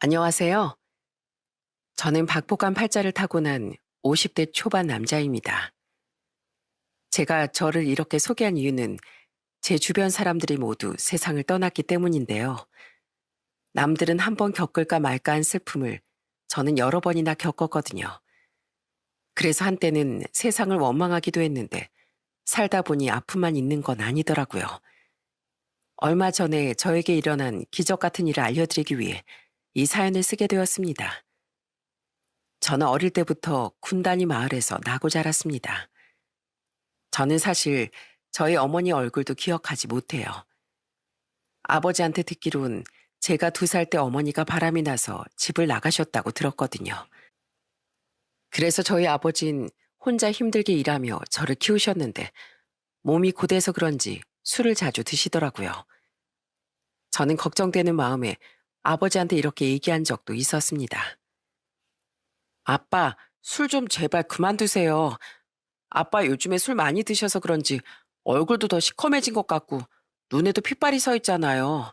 안녕하세요. 저는 박복한 팔자를 타고난 50대 초반 남자입니다. 제가 저를 이렇게 소개한 이유는 제 주변 사람들이 모두 세상을 떠났기 때문인데요. 남들은 한 번 겪을까 말까 한 슬픔을 저는 여러 번이나 겪었거든요. 그래서 한때는 세상을 원망하기도 했는데 살다 보니 아픔만 있는 건 아니더라고요. 얼마 전에 저에게 일어난 기적 같은 일을 알려드리기 위해 이 사연을 쓰게 되었습니다. 저는 어릴 때부터 군단위 마을에서 나고 자랐습니다. 저는 사실 저희 어머니 얼굴도 기억하지 못해요. 아버지한테 듣기론 제가 2살 때 어머니가 바람이 나서 집을 나가셨다고 들었거든요. 그래서 저희 아버진 혼자 힘들게 일하며 저를 키우셨는데 몸이 고돼서 그런지 술을 자주 드시더라고요. 저는 걱정되는 마음에 아버지한테 이렇게 얘기한 적도 있었습니다. 아빠, 술 좀 제발 그만 드세요. 아빠 요즘에 술 많이 드셔서 그런지 얼굴도 더 시커매진 것 같고 눈에도 핏발이 서 있잖아요.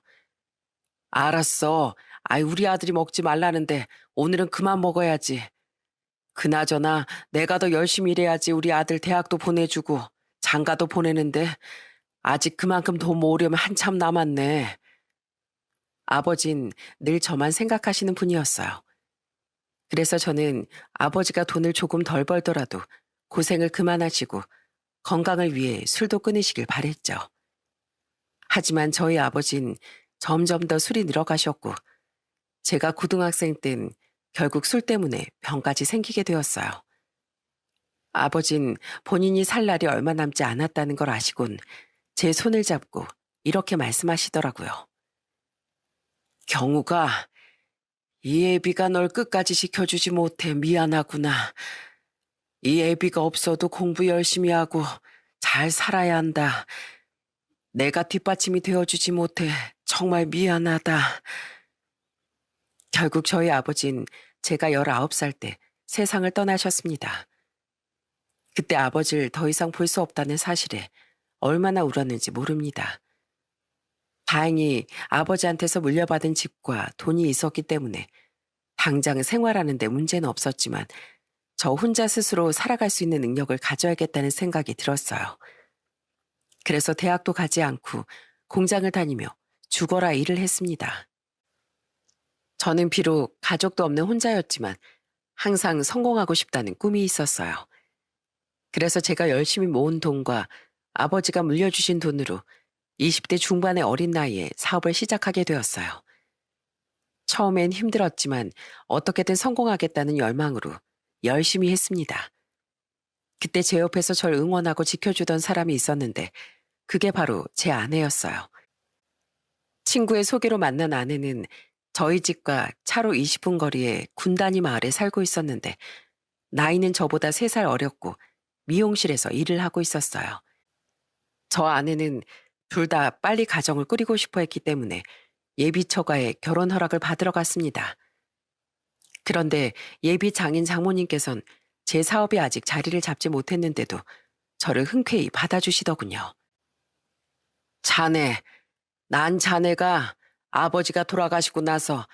알았어. 아이, 우리 아들이 먹지 말라는데 오늘은 그만 먹어야지. 그나저나 내가 더 열심히 일해야지 우리 아들 대학도 보내주고 장가도 보내는데 아직 그만큼 돈 모으려면 한참 남았네. 아버진 늘 저만 생각하시는 분이었어요. 그래서 저는 아버지가 돈을 조금 덜 벌더라도 고생을 그만하시고 건강을 위해 술도 끊으시길 바랬죠. 하지만 저희 아버진 점점 더 술이 늘어가셨고 제가 고등학생 땐 결국 술 때문에 병까지 생기게 되었어요. 아버진 본인이 살 날이 얼마 남지 않았다는 걸 아시곤 제 손을 잡고 이렇게 말씀하시더라고요. 경우가, 이 애비가 널 끝까지 지켜주지 못해 미안하구나. 이 애비가 없어도 공부 열심히 하고 잘 살아야 한다. 내가 뒷받침이 되어주지 못해 정말 미안하다. 결국 저희 아버진 제가 19살 때 세상을 떠나셨습니다. 그때 아버지를 더 이상 볼 수 없다는 사실에 얼마나 울었는지 모릅니다. 다행히 아버지한테서 물려받은 집과 돈이 있었기 때문에 당장 생활하는 데 문제는 없었지만 저 혼자 스스로 살아갈 수 있는 능력을 가져야겠다는 생각이 들었어요. 그래서 대학도 가지 않고 공장을 다니며 죽어라 일을 했습니다. 저는 비록 가족도 없는 혼자였지만 항상 성공하고 싶다는 꿈이 있었어요. 그래서 제가 열심히 모은 돈과 아버지가 물려주신 돈으로 20대 중반의 어린 나이에 사업을 시작하게 되었어요. 처음엔 힘들었지만 어떻게든 성공하겠다는 열망으로 열심히 했습니다. 그때 제 옆에서 절 응원하고 지켜주던 사람이 있었는데 그게 바로 제 아내였어요. 친구의 소개로 만난 아내는 저희 집과 차로 20분 거리의 군단위 마을에 살고 있었는데 나이는 저보다 3살 어렸고 미용실에서 일을 하고 있었어요. 저 아내는 둘 다 빨리 가정을 꾸리고 싶어 했기 때문에 예비 처가에 결혼 허락을 받으러 갔습니다. 그런데 예비 장인 장모님께선 제 사업이 아직 자리를 잡지 못했는데도 저를 흔쾌히 받아주시더군요. 자네, 난 자네가 아버지가 돌아가시고 나서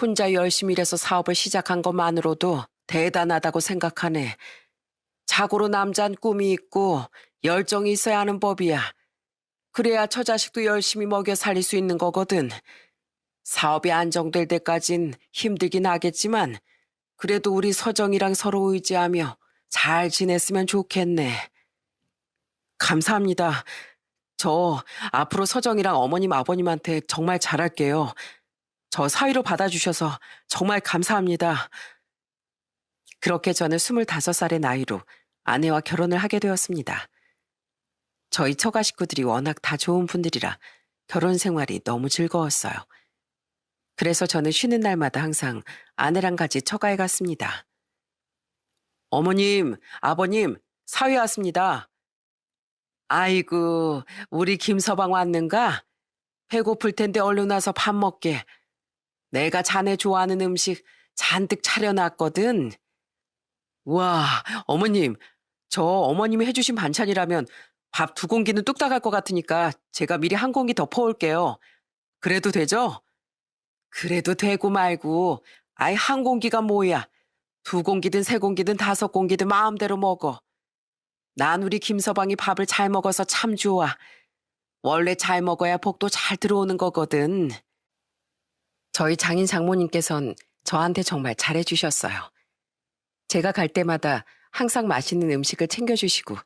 혼자 열심히 일해서 사업을 시작한 것만으로도 대단하다고 생각하네. 자고로 남잔 꿈이 있고 열정이 있어야 하는 법이야. 그래야 처자식도 열심히 먹여 살릴 수 있는 거거든. 사업이 안정될 때까진 힘들긴 하겠지만 그래도 우리 서정이랑 서로 의지하며 잘 지냈으면 좋겠네. 감사합니다. 저 앞으로 서정이랑 어머님 아버님한테 정말 잘할게요. 저 사위로 받아주셔서 정말 감사합니다. 그렇게 저는 25살의 나이로 아내와 결혼을 하게 되었습니다. 저희 처가 식구들이 워낙 다 좋은 분들이라 결혼 생활이 너무 즐거웠어요. 그래서 저는 쉬는 날마다 항상 아내랑 같이 처가에 갔습니다. 어머님, 아버님, 사위 왔습니다. 아이고, 우리 김서방 왔는가? 배고플 텐데 얼른 와서 밥 먹게. 내가 자네 좋아하는 음식 잔뜩 차려놨거든. 우와, 어머님, 저 어머님이 해주신 반찬이라면 밥 2공기는 뚝딱 할 것 같으니까 제가 미리 한 공기 더 퍼올게요. 그래도 되죠? 그래도 되고 말고. 아이, 한 공기가 뭐야. 두 공기든 세 공기든 다섯 공기든 마음대로 먹어. 난 우리 김서방이 밥을 잘 먹어서 참 좋아. 원래 잘 먹어야 복도 잘 들어오는 거거든. 저희 장인 장모님께선 저한테 정말 잘해주셨어요. 제가 갈 때마다 항상 맛있는 음식을 챙겨주시고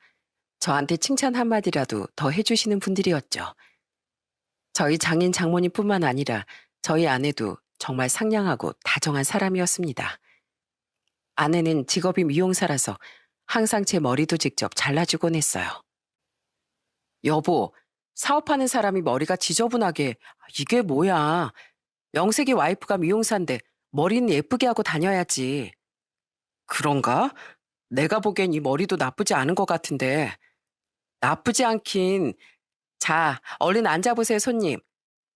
저한테 칭찬 한마디라도 더 해주시는 분들이었죠. 저희 장인 장모님뿐만 아니라 저희 아내도 정말 상냥하고 다정한 사람이었습니다. 아내는 직업이 미용사라서 항상 제 머리도 직접 잘라주곤 했어요. 여보, 사업하는 사람이 머리가 지저분하게, 이게 뭐야. 명색이 와이프가 미용사인데 머리는 예쁘게 하고 다녀야지. 그런가? 내가 보기엔 이 머리도 나쁘지 않은 것 같은데. 나쁘지 않긴. 자, 얼른 앉아보세요, 손님.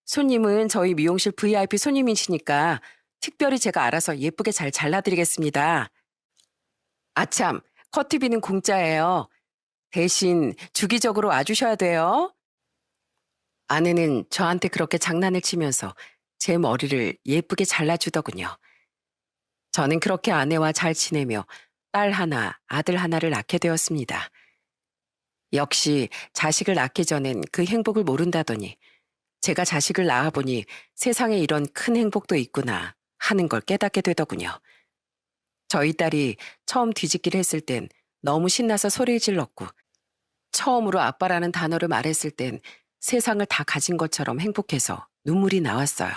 손님은 저희 미용실 VIP 손님이시니까 특별히 제가 알아서 예쁘게 잘 잘라드리겠습니다. 아참, 커트비는 공짜예요. 대신 주기적으로 와주셔야 돼요. 아내는 저한테 그렇게 장난을 치면서 제 머리를 예쁘게 잘라주더군요. 저는 그렇게 아내와 잘 지내며 딸 하나, 아들 하나를 낳게 되었습니다. 역시 자식을 낳기 전엔 그 행복을 모른다더니 제가 자식을 낳아보니 세상에 이런 큰 행복도 있구나 하는 걸 깨닫게 되더군요. 저희 딸이 처음 뒤집기를 했을 땐 너무 신나서 소리를 질렀고 처음으로 아빠라는 단어를 말했을 땐 세상을 다 가진 것처럼 행복해서 눈물이 나왔어요.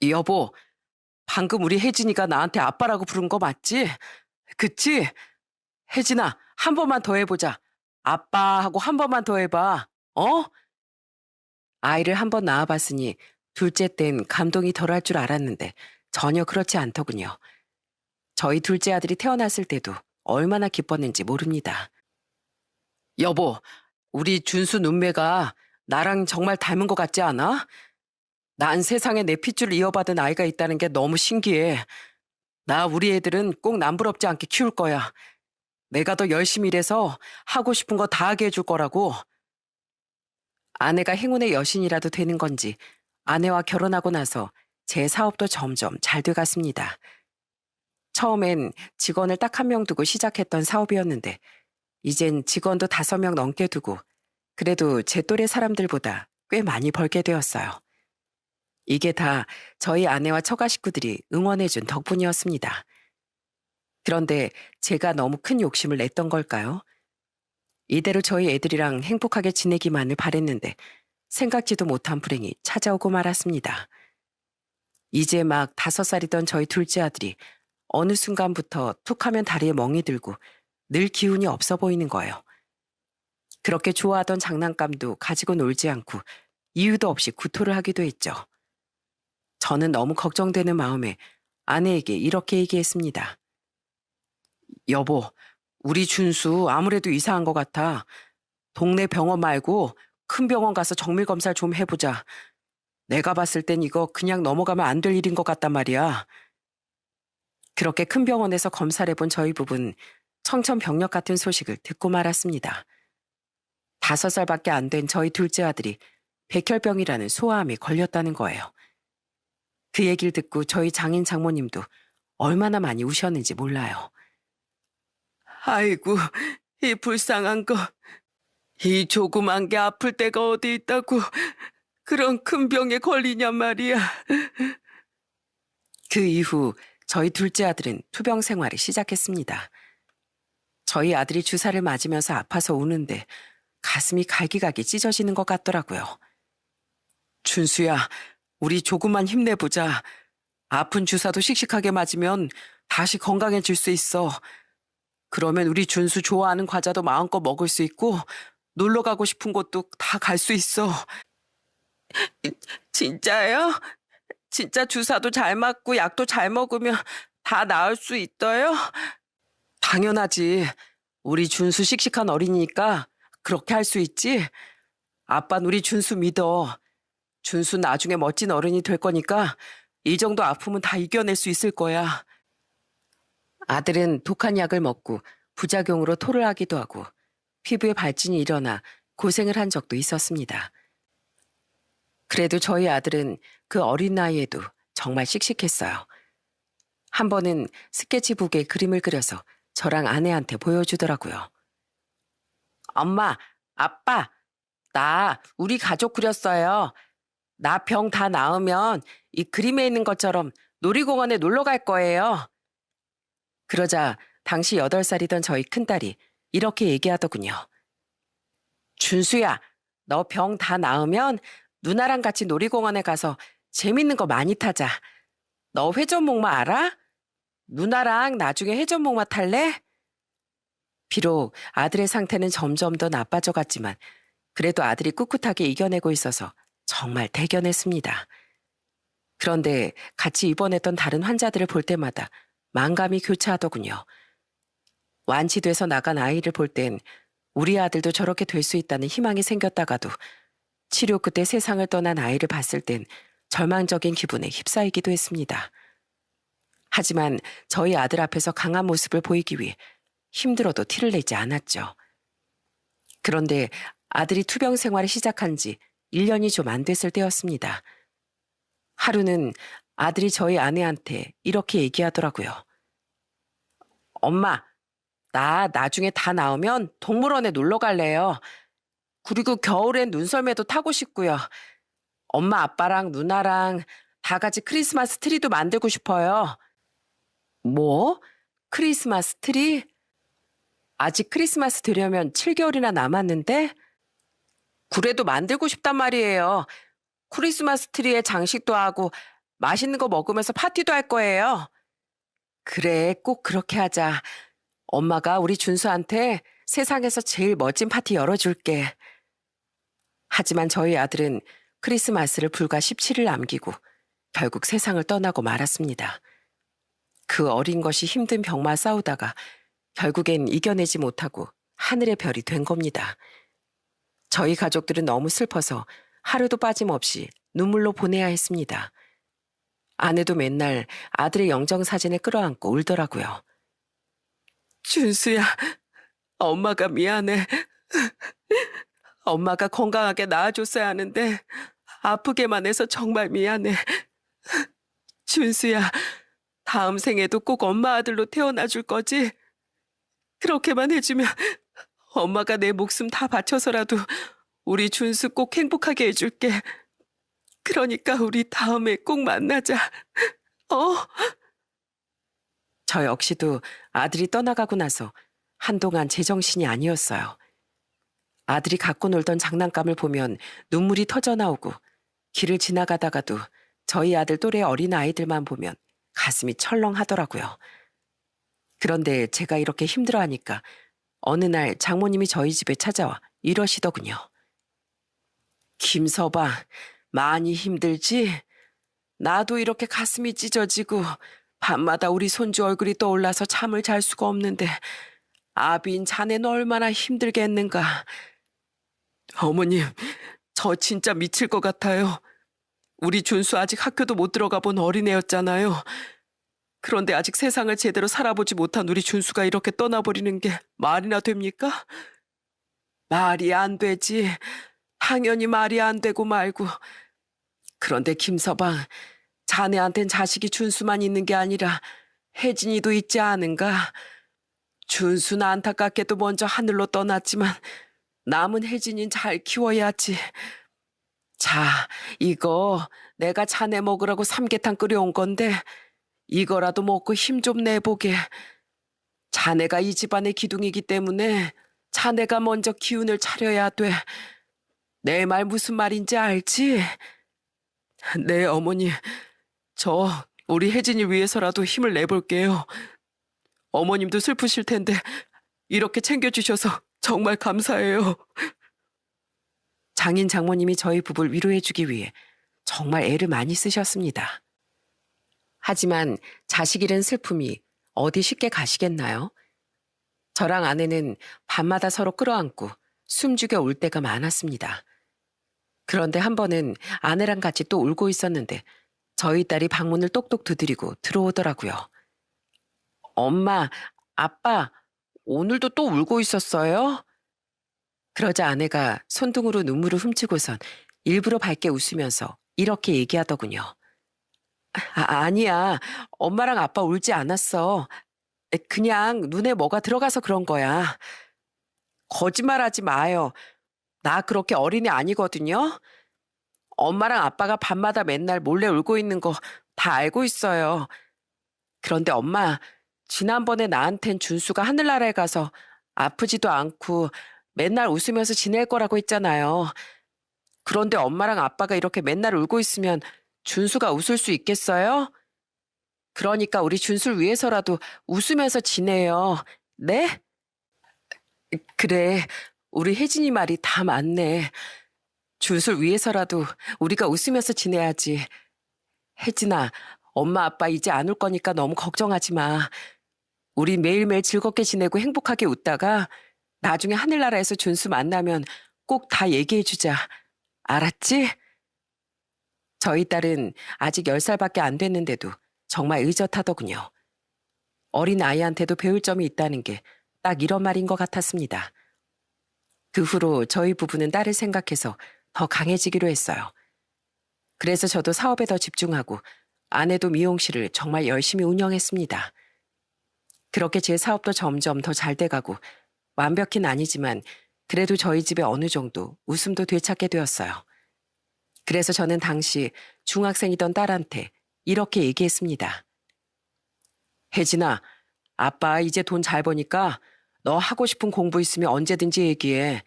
여보, 방금 우리 혜진이가 나한테 아빠라고 부른 거 맞지? 그치? 혜진아, 한 번만 더 해보자. 아빠 하고 한 번만 더 해봐. 어? 아이를 한 번 낳아봤으니 둘째 땐 감동이 덜할 줄 알았는데 전혀 그렇지 않더군요. 저희 둘째 아들이 태어났을 때도 얼마나 기뻤는지 모릅니다. 여보, 우리 준수 눈매가 나랑 정말 닮은 것 같지 않아? 난 세상에 내 핏줄을 이어받은 아이가 있다는 게 너무 신기해. 나 우리 애들은 꼭 남부럽지 않게 키울 거야. 내가 더 열심히 일해서 하고 싶은 거 다 하게 해줄 거라고. 아내가 행운의 여신이라도 되는 건지 아내와 결혼하고 나서 제 사업도 점점 잘 돼갔습니다. 처음엔 직원을 딱 한 명 두고 시작했던 사업이었는데 이젠 직원도 5명 넘게 두고 그래도 제 또래 사람들보다 꽤 많이 벌게 되었어요. 이게 다 저희 아내와 처가 식구들이 응원해준 덕분이었습니다. 그런데 제가 너무 큰 욕심을 냈던 걸까요? 이대로 저희 애들이랑 행복하게 지내기만을 바랬는데 생각지도 못한 불행이 찾아오고 말았습니다. 이제 막 5살이던 저희 둘째 아들이 어느 순간부터 툭하면 다리에 멍이 들고 늘 기운이 없어 보이는 거예요. 그렇게 좋아하던 장난감도 가지고 놀지 않고 이유도 없이 구토를 하기도 했죠. 저는 너무 걱정되는 마음에 아내에게 이렇게 얘기했습니다. 여보, 우리 준수 아무래도 이상한 것 같아. 동네 병원 말고 큰 병원 가서 정밀 검사를 좀 해보자. 내가 봤을 땐 이거 그냥 넘어가면 안 될 일인 것 같단 말이야. 그렇게 큰 병원에서 검사를 해본 저희 부부는 청천벽력 같은 소식을 듣고 말았습니다. 5살밖에 안 된 저희 둘째 아들이 백혈병이라는 소아암에 걸렸다는 거예요. 그 얘기를 듣고 저희 장인 장모님도 얼마나 많이 우셨는지 몰라요. 아이고, 이 불쌍한 거. 이 조그만 게 아플 데가 어디 있다고 그런 큰 병에 걸리냔 말이야. 그 이후 저희 둘째 아들은 투병 생활을 시작했습니다. 저희 아들이 주사를 맞으면서 아파서 우는데 가슴이 갈기갈기 찢어지는 것 같더라고요. 준수야, 우리 조금만 힘내보자. 아픈 주사도 씩씩하게 맞으면 다시 건강해질 수 있어. 그러면 우리 준수 좋아하는 과자도 마음껏 먹을 수 있고 놀러 가고 싶은 곳도 다 갈 수 있어. 진짜요? 진짜 주사도 잘 맞고 약도 잘 먹으면 다 나을 수 있어요? 당연하지. 우리 준수 씩씩한 어린이니까 그렇게 할 수 있지? 아빠는 우리 준수 믿어. 준수 나중에 멋진 어른이 될 거니까 이 정도 아픔은 다 이겨낼 수 있을 거야. 아들은 독한 약을 먹고 부작용으로 토를 하기도 하고 피부에 발진이 일어나 고생을 한 적도 있었습니다. 그래도 저희 아들은 그 어린 나이에도 정말 씩씩했어요. 한 번은 스케치북에 그림을 그려서 저랑 아내한테 보여주더라고요. 엄마, 아빠, 나 우리 가족 그렸어요. 나 병 다 나으면 이 그림에 있는 것처럼 놀이공원에 놀러 갈 거예요. 그러자 당시 8살이던 저희 큰딸이 이렇게 얘기하더군요. 준수야, 너 병 다 나으면 누나랑 같이 놀이공원에 가서 재밌는 거 많이 타자. 너 회전목마 알아? 누나랑 나중에 회전목마 탈래? 비록 아들의 상태는 점점 더 나빠져 갔지만 그래도 아들이 꿋꿋하게 이겨내고 있어서 정말 대견했습니다. 그런데 같이 입원했던 다른 환자들을 볼 때마다 만감이 교차하더군요. 완치돼서 나간 아이를 볼 땐 우리 아들도 저렇게 될 수 있다는 희망이 생겼다가도 치료 끝에 세상을 떠난 아이를 봤을 땐 절망적인 기분에 휩싸이기도 했습니다. 하지만 저희 아들 앞에서 강한 모습을 보이기 위해 힘들어도 티를 내지 않았죠. 그런데 아들이 투병 생활을 시작한 지 1년이 좀 안 됐을 때였습니다. 하루는 아들이 저희 아내한테 이렇게 얘기하더라고요. 엄마, 나 나중에 다 나오면 동물원에 놀러 갈래요. 그리고 겨울엔 눈썰매도 타고 싶고요. 엄마, 아빠랑 누나랑 다 같이 크리스마스 트리도 만들고 싶어요. 뭐? 크리스마스 트리? 아직 크리스마스 되려면 7개월이나 남았는데? 그래도 만들고 싶단 말이에요. 크리스마스 트리에 장식도 하고 맛있는 거 먹으면서 파티도 할 거예요. 그래, 꼭 그렇게 하자. 엄마가 우리 준수한테 세상에서 제일 멋진 파티 열어줄게. 하지만 저희 아들은 크리스마스를 불과 17일 남기고 결국 세상을 떠나고 말았습니다. 그 어린 것이 힘든 병마 싸우다가 결국엔 이겨내지 못하고 하늘의 별이 된 겁니다. 저희 가족들은 너무 슬퍼서 하루도 빠짐없이 눈물로 보내야 했습니다. 아내도 맨날 아들의 영정사진을 끌어안고 울더라고요. 준수야, 엄마가 미안해. 엄마가 건강하게 낳아줬어야 하는데 아프게만 해서 정말 미안해. 준수야, 다음 생에도 꼭 엄마 아들로 태어나 줄 거지? 그렇게만 해주면 엄마가 내 목숨 다 바쳐서라도 우리 준수 꼭 행복하게 해줄게. 그러니까 우리 다음에 꼭 만나자. 어? 저 역시도 아들이 떠나가고 나서 한동안 제정신이 아니었어요. 아들이 갖고 놀던 장난감을 보면 눈물이 터져 나오고 길을 지나가다가도 저희 아들 또래 어린 아이들만 보면 가슴이 철렁하더라고요. 그런데 제가 이렇게 힘들어하니까 어느 날 장모님이 저희 집에 찾아와 이러시더군요. 김서방, 많이 힘들지? 나도 이렇게 가슴이 찢어지고 밤마다 우리 손주 얼굴이 떠올라서 잠을 잘 수가 없는데 아빈 자네는 얼마나 힘들겠는가. 어머님, 저 진짜 미칠 것 같아요. 우리 준수 아직 학교도 못 들어가 본 어린애였잖아요. 그런데 아직 세상을 제대로 살아보지 못한 우리 준수가 이렇게 떠나버리는 게 말이나 됩니까? 말이 안 되지. 당연히 말이 안 되고 말고. 그런데 김서방, 자네한텐 자식이 준수만 있는 게 아니라 혜진이도 있지 않은가? 준수는 안타깝게도 먼저 하늘로 떠났지만 남은 혜진이는 잘 키워야지. 자, 이거 내가 자네 먹으라고 삼계탕 끓여온 건데 이거라도 먹고 힘 좀 내보게. 자네가 이 집안의 기둥이기 때문에 자네가 먼저 기운을 차려야 돼. 내 말 무슨 말인지 알지? 네, 어머니. 저 우리 혜진이 위해서라도 힘을 내볼게요. 어머님도 슬프실 텐데 이렇게 챙겨주셔서 정말 감사해요. 장인 장모님이 저희 부부를 위로해주기 위해 정말 애를 많이 쓰셨습니다. 하지만 자식 잃은 슬픔이 어디 쉽게 가시겠나요? 저랑 아내는 밤마다 서로 끌어안고 숨죽여 울 때가 많았습니다. 그런데 한 번은 아내랑 같이 또 울고 있었는데 저희 딸이 방문을 똑똑 두드리고 들어오더라고요. 엄마, 아빠, 오늘도 또 울고 있었어요? 그러자 아내가 손등으로 눈물을 훔치고선 일부러 밝게 웃으면서 이렇게 얘기하더군요. 아니야. 엄마랑 아빠 울지 않았어. 그냥 눈에 뭐가 들어가서 그런 거야. 거짓말하지 마요. 나 그렇게 어린애 아니거든요. 엄마랑 아빠가 밤마다 맨날 몰래 울고 있는 거 다 알고 있어요. 그런데 엄마, 지난번에 나한텐 준수가 하늘나라에 가서 아프지도 않고 맨날 웃으면서 지낼 거라고 했잖아요. 그런데 엄마랑 아빠가 이렇게 맨날 울고 있으면 준수가 웃을 수 있겠어요? 그러니까 우리 준수를 위해서라도 웃으면서 지내요. 네? 그래, 우리 혜진이 말이 다 맞네. 준수를 위해서라도 우리가 웃으면서 지내야지. 혜진아, 엄마 아빠 이제 안 올 거니까 너무 걱정하지 마. 우리 매일매일 즐겁게 지내고 행복하게 웃다가 나중에 하늘나라에서 준수 만나면 꼭 다 얘기해 주자. 알았지? 저희 딸은 아직 10살밖에 안 됐는데도 정말 의젓하더군요. 어린 아이한테도 배울 점이 있다는 게 딱 이런 말인 것 같았습니다. 그 후로 저희 부부는 딸을 생각해서 더 강해지기로 했어요. 그래서 저도 사업에 더 집중하고 아내도 미용실을 정말 열심히 운영했습니다. 그렇게 제 사업도 점점 더 잘 돼가고 완벽히는 아니지만 그래도 저희 집에 어느 정도 웃음도 되찾게 되었어요. 그래서 저는 당시 중학생이던 딸한테 이렇게 얘기했습니다. 혜진아, 아빠 이제 돈 잘 버니까 너 하고 싶은 공부 있으면 언제든지 얘기해.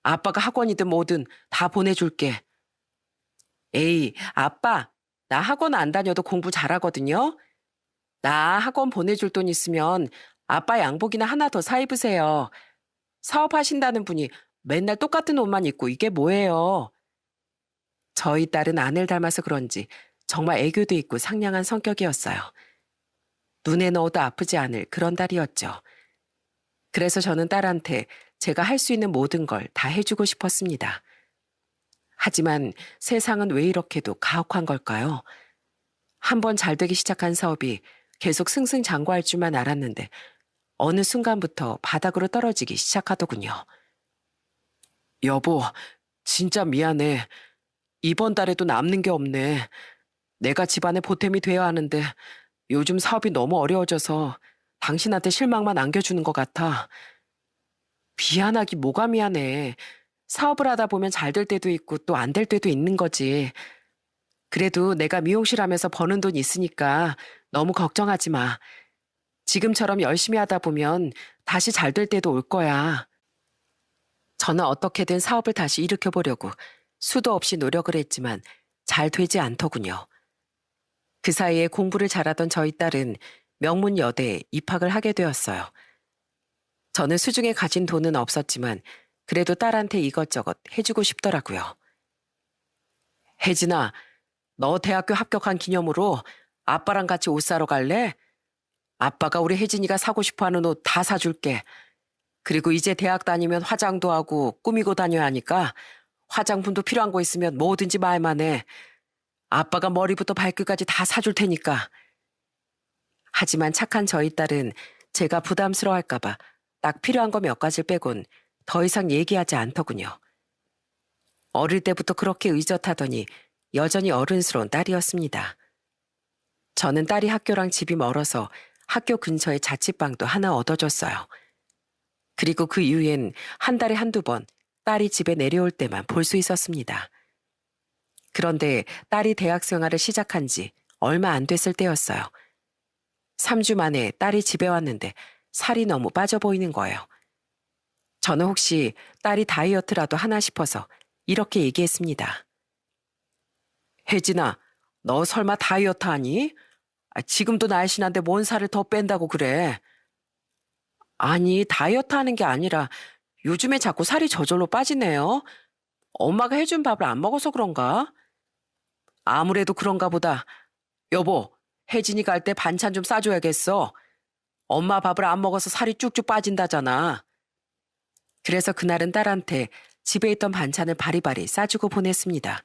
아빠가 학원이든 뭐든 다 보내줄게. 에이, 아빠, 나 학원 안 다녀도 공부 잘하거든요. 나 학원 보내줄 돈 있으면 아빠 양복이나 하나 더 사 입으세요. 사업하신다는 분이 맨날 똑같은 옷만 입고 이게 뭐예요? 저희 딸은 아내를 닮아서 그런지 정말 애교도 있고 상냥한 성격이었어요. 눈에 넣어도 아프지 않을 그런 딸이었죠. 그래서 저는 딸한테 제가 할 수 있는 모든 걸 다 해주고 싶었습니다. 하지만 세상은 왜 이렇게도 가혹한 걸까요? 한번 잘 되기 시작한 사업이 계속 승승장구할 줄만 알았는데 어느 순간부터 바닥으로 떨어지기 시작하더군요. 여보, 진짜 미안해. 이번 달에도 남는 게 없네. 내가 집안의 보탬이 돼야 하는데 요즘 사업이 너무 어려워져서 당신한테 실망만 안겨주는 것 같아. 미안하기 뭐가 미안해. 사업을 하다 보면 잘 될 때도 있고 또 안 될 때도 있는 거지. 그래도 내가 미용실 하면서 버는 돈 있으니까 너무 걱정하지 마. 지금처럼 열심히 하다 보면 다시 잘 될 때도 올 거야. 저는 어떻게든 사업을 다시 일으켜보려고 수도 없이 노력을 했지만 잘 되지 않더군요. 그 사이에 공부를 잘하던 저희 딸은 명문 여대에 입학을 하게 되었어요. 저는 수중에 가진 돈은 없었지만 그래도 딸한테 이것저것 해주고 싶더라고요. 혜진아, 너 대학교 합격한 기념으로 아빠랑 같이 옷 사러 갈래? 아빠가 우리 혜진이가 사고 싶어하는 옷 다 사줄게. 그리고 이제 대학 다니면 화장도 하고 꾸미고 다녀야 하니까 화장품도 필요한 거 있으면 뭐든지 말만 해. 아빠가 머리부터 발끝까지 다 사줄 테니까. 하지만 착한 저희 딸은 제가 부담스러워할까봐 딱 필요한 거 몇 가지를 빼곤 더 이상 얘기하지 않더군요. 어릴 때부터 그렇게 의젓하더니 여전히 어른스러운 딸이었습니다. 저는 딸이 학교랑 집이 멀어서 학교 근처에 자취방도 하나 얻어줬어요. 그리고 그 이후엔 한 달에 한두 번 딸이 집에 내려올 때만 볼 수 있었습니다. 그런데 딸이 대학 생활을 시작한 지 얼마 안 됐을 때였어요. 3주 만에 딸이 집에 왔는데 살이 너무 빠져 보이는 거예요. 저는 혹시 딸이 다이어트라도 하나 싶어서 이렇게 얘기했습니다. 혜진아, 너 설마 다이어트 하니? 지금도 날씬한데 뭔 살을 더 뺀다고 그래? 아니, 다이어트 하는 게 아니라 요즘에 자꾸 살이 저절로 빠지네요. 엄마가 해준 밥을 안 먹어서 그런가? 아무래도 그런가 보다. 여보, 혜진이 갈 때 반찬 좀 싸줘야겠어. 엄마 밥을 안 먹어서 살이 쭉쭉 빠진다잖아. 그래서 그날은 딸한테 집에 있던 반찬을 바리바리 싸주고 보냈습니다.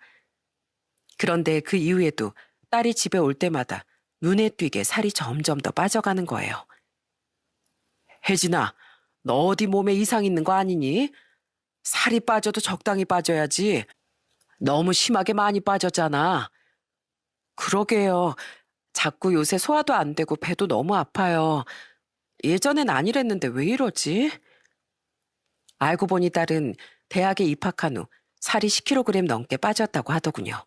그런데 그 이후에도 딸이 집에 올 때마다 눈에 띄게 살이 점점 더 빠져가는 거예요. 혜진아, 너 어디 몸에 이상 있는 거 아니니? 살이 빠져도 적당히 빠져야지. 너무 심하게 많이 빠졌잖아. 그러게요. 자꾸 요새 소화도 안 되고 배도 너무 아파요. 예전엔 안 이랬는데 왜 이러지? 알고 보니 딸은 대학에 입학한 후 살이 10kg 넘게 빠졌다고 하더군요.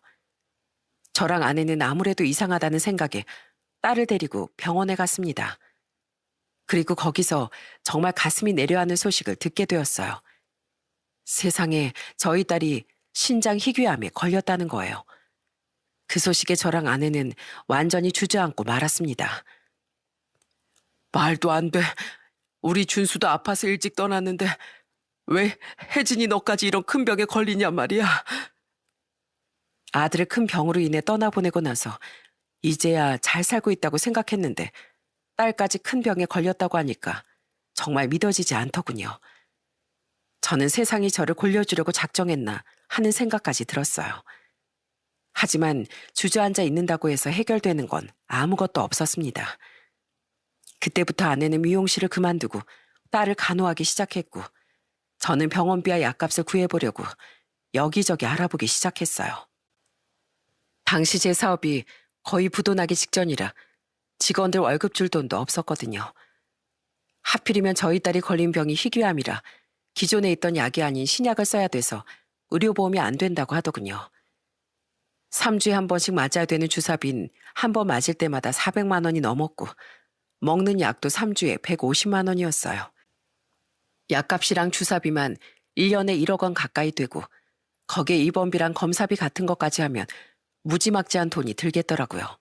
저랑 아내는 아무래도 이상하다는 생각에 딸을 데리고 병원에 갔습니다. 그리고 거기서 정말 가슴이 내려앉는 소식을 듣게 되었어요. 세상에 저희 딸이 신장 희귀암에 걸렸다는 거예요. 그 소식에 저랑 아내는 완전히 주저앉고 말았습니다. 말도 안 돼. 우리 준수도 아파서 일찍 떠났는데 왜 혜진이 너까지 이런 큰 병에 걸리냔 말이야. 아들을 큰 병으로 인해 떠나보내고 나서 이제야 잘 살고 있다고 생각했는데 딸까지 큰 병에 걸렸다고 하니까 정말 믿어지지 않더군요. 저는 세상이 저를 골려주려고 작정했나 하는 생각까지 들었어요. 하지만 주저앉아 있는다고 해서 해결되는 건 아무것도 없었습니다. 그때부터 아내는 미용실을 그만두고 딸을 간호하기 시작했고 저는 병원비와 약값을 구해보려고 여기저기 알아보기 시작했어요. 당시 제 사업이 거의 부도나기 직전이라 직원들 월급 줄 돈도 없었거든요. 하필이면 저희 딸이 걸린 병이 희귀암이라 기존에 있던 약이 아닌 신약을 써야 돼서 의료보험이 안 된다고 하더군요. 3주에 한 번씩 맞아야 되는 주사비는 한 번 맞을 때마다 400만 원이 넘었고 먹는 약도 3주에 150만 원이었어요. 약값이랑 주사비만 1년에 1억 원 가까이 되고 거기에 입원비랑 검사비 같은 것까지 하면 무지막지한 돈이 들겠더라고요.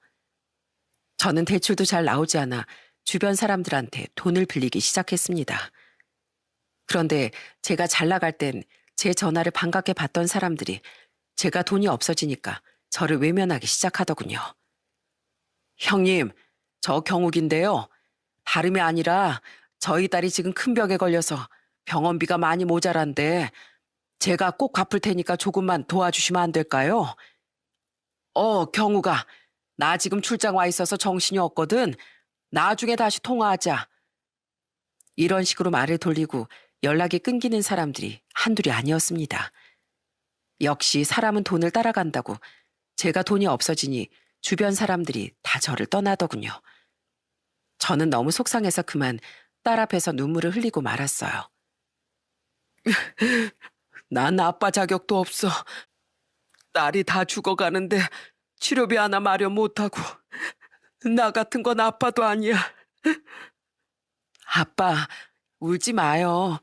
저는 대출도 잘 나오지 않아 주변 사람들한테 돈을 빌리기 시작했습니다. 그런데 제가 잘 나갈 땐 제 전화를 반갑게 받던 사람들이 제가 돈이 없어지니까 저를 외면하기 시작하더군요. 형님, 저 경욱인데요. 다름이 아니라 저희 딸이 지금 큰 병에 걸려서 병원비가 많이 모자란데 제가 꼭 갚을 테니까 조금만 도와주시면 안 될까요? 경욱아, 나 지금 출장 와 있어서 정신이 없거든. 나중에 다시 통화하자. 이런 식으로 말을 돌리고 연락이 끊기는 사람들이 한둘이 아니었습니다. 역시 사람은 돈을 따라간다고 제가 돈이 없어지니 주변 사람들이 다 저를 떠나더군요. 저는 너무 속상해서 그만 딸 앞에서 눈물을 흘리고 말았어요. 난 아빠 자격도 없어. 딸이 다 죽어가는데 치료비 하나 마련 못하고 나 같은 건 아빠도 아니야. 아빠, 울지 마요.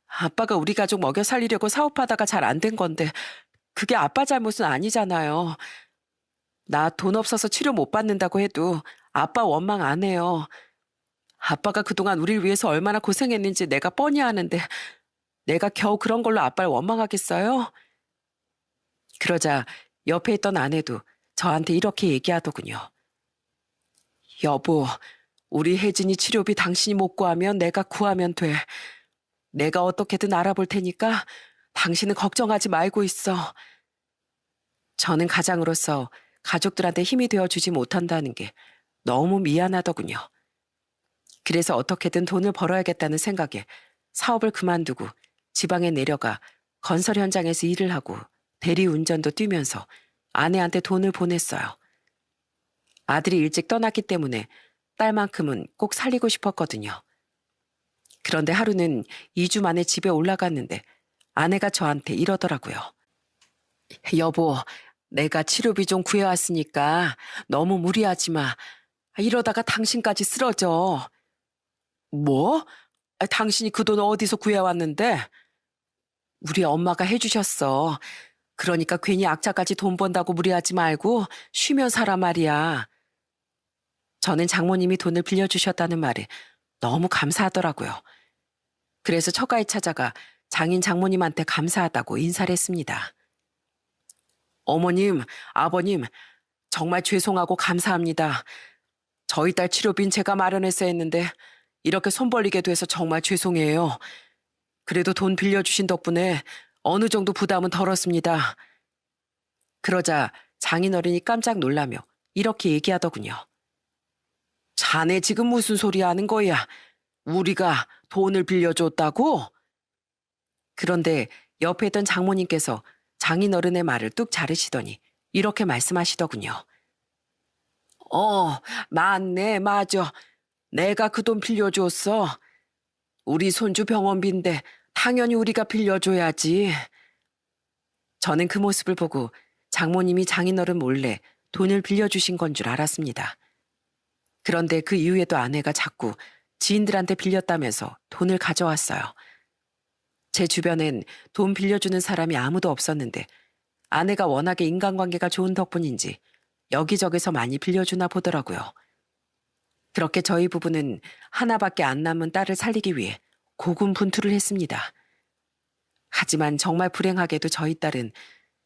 아빠가 우리 가족 먹여 살리려고 사업하다가 잘 안 된 건데 그게 아빠 잘못은 아니잖아요. 나 돈 없어서 치료 못 받는다고 해도 아빠 원망 안 해요. 아빠가 그동안 우리를 위해서 얼마나 고생했는지 내가 뻔히 아는데 내가 겨우 그런 걸로 아빠를 원망하겠어요? 그러자 옆에 있던 아내도 저한테 이렇게 얘기하더군요. 여보, 우리 혜진이 치료비 당신이 못 구하면 내가 구하면 돼. 내가 어떻게든 알아볼 테니까 당신은 걱정하지 말고 있어. 저는 가장으로서 가족들한테 힘이 되어주지 못한다는 게 너무 미안하더군요. 그래서 어떻게든 돈을 벌어야겠다는 생각에 사업을 그만두고 지방에 내려가 건설 현장에서 일을 하고 대리운전도 뛰면서 아내한테 돈을 보냈어요. 아들이 일찍 떠났기 때문에 딸만큼은 꼭 살리고 싶었거든요. 그런데 하루는 2주 만에 집에 올라갔는데 아내가 저한테 이러더라고요. 여보, 내가 치료비 좀 구해왔으니까 너무 무리하지 마. 이러다가 당신까지 쓰러져. 뭐? 당신이 그 돈 어디서 구해왔는데? 우리 엄마가 해주셨어. 그러니까 괜히 악착같이 돈 번다고 무리하지 말고 쉬면 살아 말이야. 저는 장모님이 돈을 빌려주셨다는 말에 너무 감사하더라고요. 그래서 처가에 찾아가 장인 장모님한테 감사하다고 인사를 했습니다. 어머님, 아버님, 정말 죄송하고 감사합니다. 저희 딸 치료비는 제가 마련했어야 했는데 이렇게 손 벌리게 돼서 정말 죄송해요. 그래도 돈 빌려주신 덕분에 어느 정도 부담은 덜었습니다. 그러자 장인어른이 깜짝 놀라며 이렇게 얘기하더군요. 자네 지금 무슨 소리 하는 거야? 우리가 돈을 빌려줬다고? 그런데 옆에 있던 장모님께서 장인어른의 말을 뚝 자르시더니 이렇게 말씀하시더군요. 맞네, 맞아. 내가 그 돈 빌려줬어. 우리 손주 병원비인데 당연히 우리가 빌려줘야지. 저는 그 모습을 보고 장모님이 장인어른 몰래 돈을 빌려주신 건 줄 알았습니다. 그런데 그 이후에도 아내가 자꾸 지인들한테 빌렸다면서 돈을 가져왔어요. 제 주변엔 돈 빌려주는 사람이 아무도 없었는데 아내가 워낙에 인간관계가 좋은 덕분인지 여기저기서 많이 빌려주나 보더라고요. 그렇게 저희 부부는 하나밖에 안 남은 딸을 살리기 위해 고군분투를 했습니다. 하지만 정말 불행하게도 저희 딸은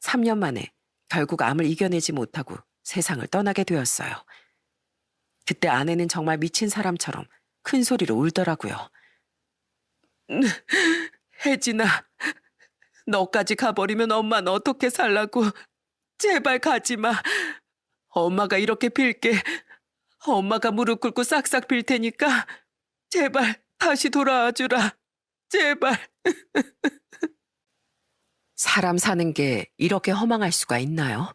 3년 만에 결국 암을 이겨내지 못하고 세상을 떠나게 되었어요. 그때 아내는 정말 미친 사람처럼 큰 소리로 울더라고요. 혜진아, 너까지 가버리면 엄마는 어떻게 살라고. 제발 가지 마. 엄마가 이렇게 빌게. 엄마가 무릎 꿇고 싹싹 빌 테니까 제발 다시 돌아와 주라. 제발. 사람 사는 게 이렇게 허망할 수가 있나요?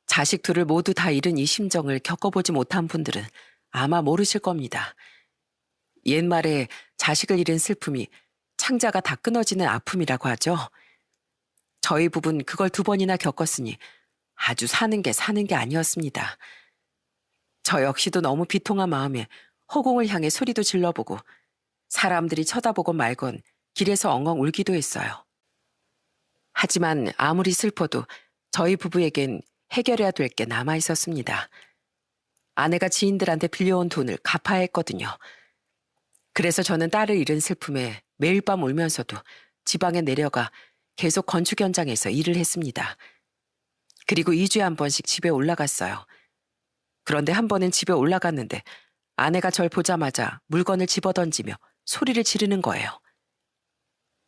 자식 둘을 모두 다 잃은 이 심정을 겪어보지 못한 분들은 아마 모르실 겁니다. 옛말에 자식을 잃은 슬픔이 창자가 다 끊어지는 아픔이라고 하죠. 저희 부부는 그걸 2번이나 겪었으니 아주 사는 게 아니었습니다. 저 역시도 너무 비통한 마음에 허공을 향해 소리도 질러보고 사람들이 쳐다보고 말건 길에서 엉엉 울기도 했어요. 하지만 아무리 슬퍼도 저희 부부에겐 해결해야 될 게 남아 있었습니다. 아내가 지인들한테 빌려온 돈을 갚아야 했거든요. 그래서 저는 딸을 잃은 슬픔에 매일 밤 울면서도 지방에 내려가 계속 건축 현장에서 일을 했습니다. 그리고 2주에 한 번씩 집에 올라갔어요. 그런데 한 번은 집에 올라갔는데 아내가 절 보자마자 물건을 집어던지며 소리를 지르는 거예요.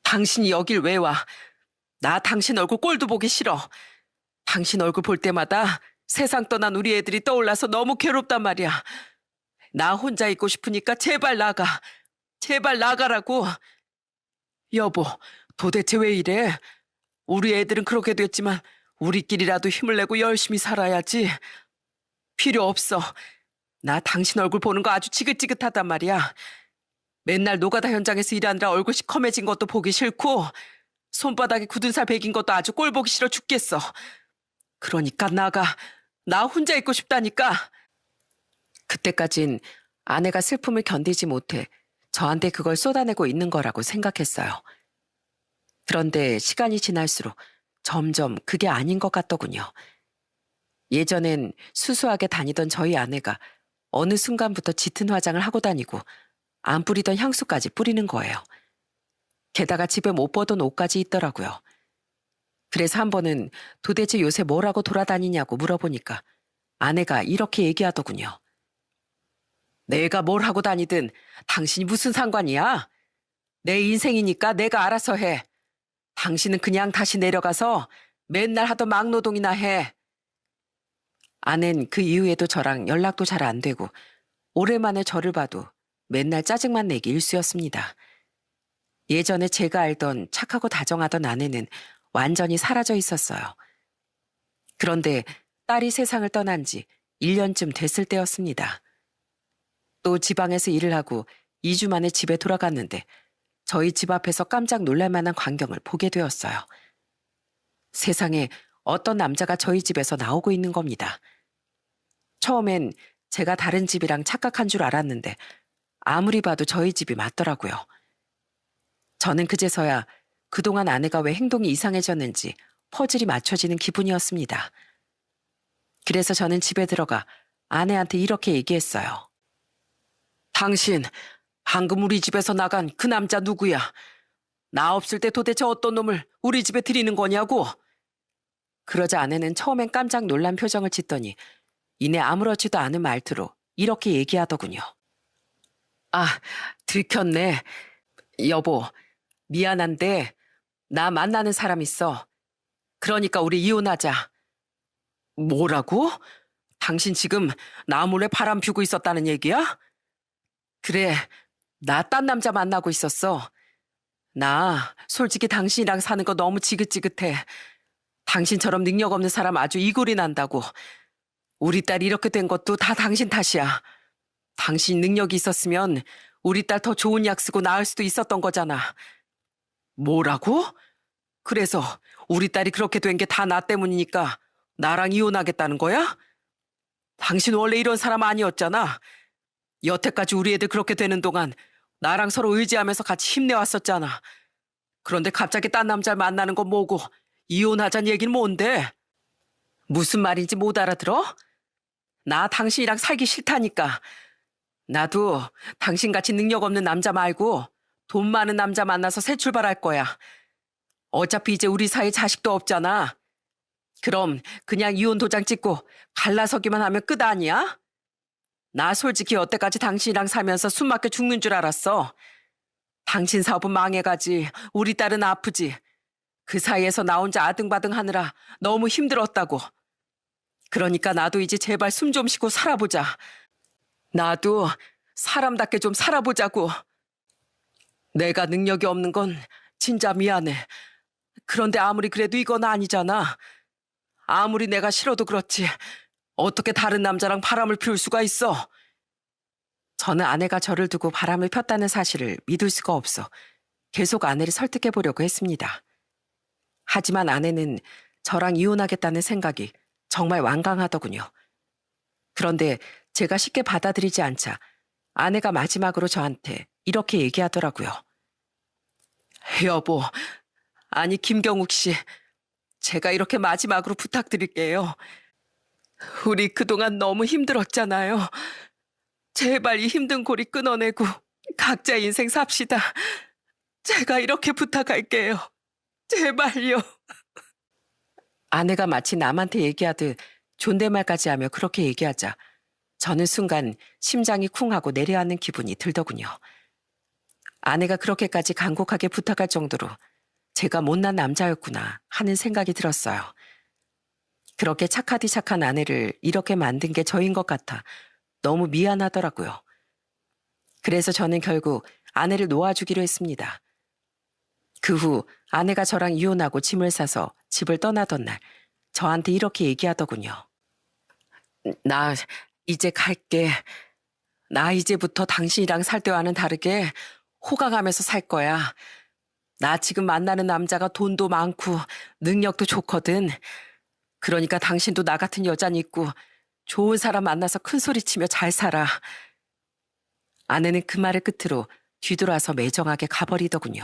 당신이 여길 왜 와? 나 당신 얼굴 꼴도 보기 싫어. 당신 얼굴 볼 때마다 세상 떠난 우리 애들이 떠올라서 너무 괴롭단 말이야. 나 혼자 있고 싶으니까 제발 나가. 제발 나가라고. 여보, 도대체 왜 이래? 우리 애들은 그렇게 됐지만 우리끼리라도 힘을 내고 열심히 살아야지. 필요 없어. 나 당신 얼굴 보는 거 아주 지긋지긋하단 말이야. 맨날 노가다 현장에서 일하느라 얼굴 시커매진 것도 보기 싫고 손바닥에 굳은 살 베긴 것도 아주 꼴 보기 싫어 죽겠어. 그러니까 나가. 나 혼자 있고 싶다니까. 그때까진 아내가 슬픔을 견디지 못해 저한테 그걸 쏟아내고 있는 거라고 생각했어요. 그런데 시간이 지날수록 점점 그게 아닌 것 같더군요. 예전엔 수수하게 다니던 저희 아내가 어느 순간부터 짙은 화장을 하고 다니고 안 뿌리던 향수까지 뿌리는 거예요. 게다가 집에 못 보던 옷까지 있더라고요. 그래서 한 번은 도대체 요새 뭐라고 돌아다니냐고 물어보니까 아내가 이렇게 얘기하더군요. 내가 뭘 하고 다니든 당신이 무슨 상관이야? 내 인생이니까 내가 알아서 해. 당신은 그냥 다시 내려가서 맨날 하던 막노동이나 해. 아낸 그 이후에도 저랑 연락도 잘 안 되고 오랜만에 저를 봐도 맨날 짜증만 내기 일쑤였습니다. 예전에 제가 알던 착하고 다정하던 아내는 완전히 사라져 있었어요. 그런데 딸이 세상을 떠난 지 1년쯤 됐을 때였습니다. 또 지방에서 일을 하고 2주 만에 집에 돌아갔는데 저희 집 앞에서 깜짝 놀랄 만한 광경을 보게 되었어요. 세상에 어떤 남자가 저희 집에서 나오고 있는 겁니다. 처음엔 제가 다른 집이랑 착각한 줄 알았는데 아무리 봐도 저희 집이 맞더라고요. 저는 그제서야 그동안 아내가 왜 행동이 이상해졌는지 퍼즐이 맞춰지는 기분이었습니다. 그래서 저는 집에 들어가 아내한테 이렇게 얘기했어요. 당신, 방금 우리 집에서 나간 그 남자 누구야? 나 없을 때 도대체 어떤 놈을 우리 집에 들이는 거냐고? 그러자 아내는 처음엔 깜짝 놀란 표정을 짓더니 이내 아무렇지도 않은 말투로 이렇게 얘기하더군요. 아, 들켰네. 여보, 미안한데 나 만나는 사람 있어. 그러니까 우리 이혼하자. 뭐라고? 당신 지금 나 몰래 바람 피우고 있었다는 얘기야? 그래, 나 딴 남자 만나고 있었어. 나 솔직히 당신이랑 사는 거 너무 지긋지긋해. 당신처럼 능력 없는 사람 아주 이골이 난다고. 우리 딸이 이렇게 된 것도 다 당신 탓이야. 당신 능력이 있었으면 우리 딸 더 좋은 약 쓰고 낳을 수도 있었던 거잖아. 뭐라고? 그래서 우리 딸이 그렇게 된 게 다 나 때문이니까 나랑 이혼하겠다는 거야? 당신 원래 이런 사람 아니었잖아. 여태까지 우리 애들 그렇게 되는 동안 나랑 서로 의지하면서 같이 힘내왔었잖아. 그런데 갑자기 딴 남자를 만나는 건 뭐고 이혼하자는 얘기는 뭔데? 무슨 말인지 못 알아들어? 나 당신이랑 살기 싫다니까. 나도 당신같이 능력 없는 남자 말고 돈 많은 남자 만나서 새 출발할 거야. 어차피 이제 우리 사이에 자식도 없잖아. 그럼 그냥 이혼 도장 찍고 갈라서기만 하면 끝 아니야? 나 솔직히 여태까지 당신이랑 살면서 숨 막혀 죽는 줄 알았어. 당신 사업은 망해가지 우리 딸은 아프지. 그 사이에서 나 혼자 아등바등 하느라 너무 힘들었다고. 그러니까 나도 이제 제발 숨 좀 쉬고 살아보자. 나도 사람답게 좀 살아보자고. 내가 능력이 없는 건 진짜 미안해. 그런데 아무리 그래도 이건 아니잖아. 아무리 내가 싫어도 그렇지. 어떻게 다른 남자랑 바람을 피울 수가 있어? 저는 아내가 저를 두고 바람을 폈다는 사실을 믿을 수가 없어 계속 아내를 설득해 보려고 했습니다. 하지만 아내는 저랑 이혼하겠다는 생각이 정말 완강하더군요. 그런데 제가 쉽게 받아들이지 않자 아내가 마지막으로 저한테 이렇게 얘기하더라고요. 여보, 아니 김경욱 씨, 제가 이렇게 마지막으로 부탁드릴게요. 우리 그동안 너무 힘들었잖아요. 제발 이 힘든 고리 끊어내고 각자 인생 삽시다. 제가 이렇게 부탁할게요. 제발요. 아내가 마치 남한테 얘기하듯 존댓말까지 하며 그렇게 얘기하자 저는 순간 심장이 쿵하고 내려앉는 기분이 들더군요. 아내가 그렇게까지 간곡하게 부탁할 정도로 제가 못난 남자였구나 하는 생각이 들었어요. 그렇게 착하디 착한 아내를 이렇게 만든 게 저인 것 같아 너무 미안하더라고요. 그래서 저는 결국 아내를 놓아주기로 했습니다. 그 후 아내가 저랑 이혼하고 짐을 싸서 집을 떠나던 날 저한테 이렇게 얘기하더군요. 나 이제 갈게. 나 이제부터 당신이랑 살 때와는 다르게 호강하면서 살 거야. 나 지금 만나는 남자가 돈도 많고 능력도 좋거든. 그러니까 당신도 나 같은 여자는 있고 좋은 사람 만나서 큰 소리 치며 잘 살아. 아내는 그 말을 끝으로 뒤돌아서 매정하게 가버리더군요.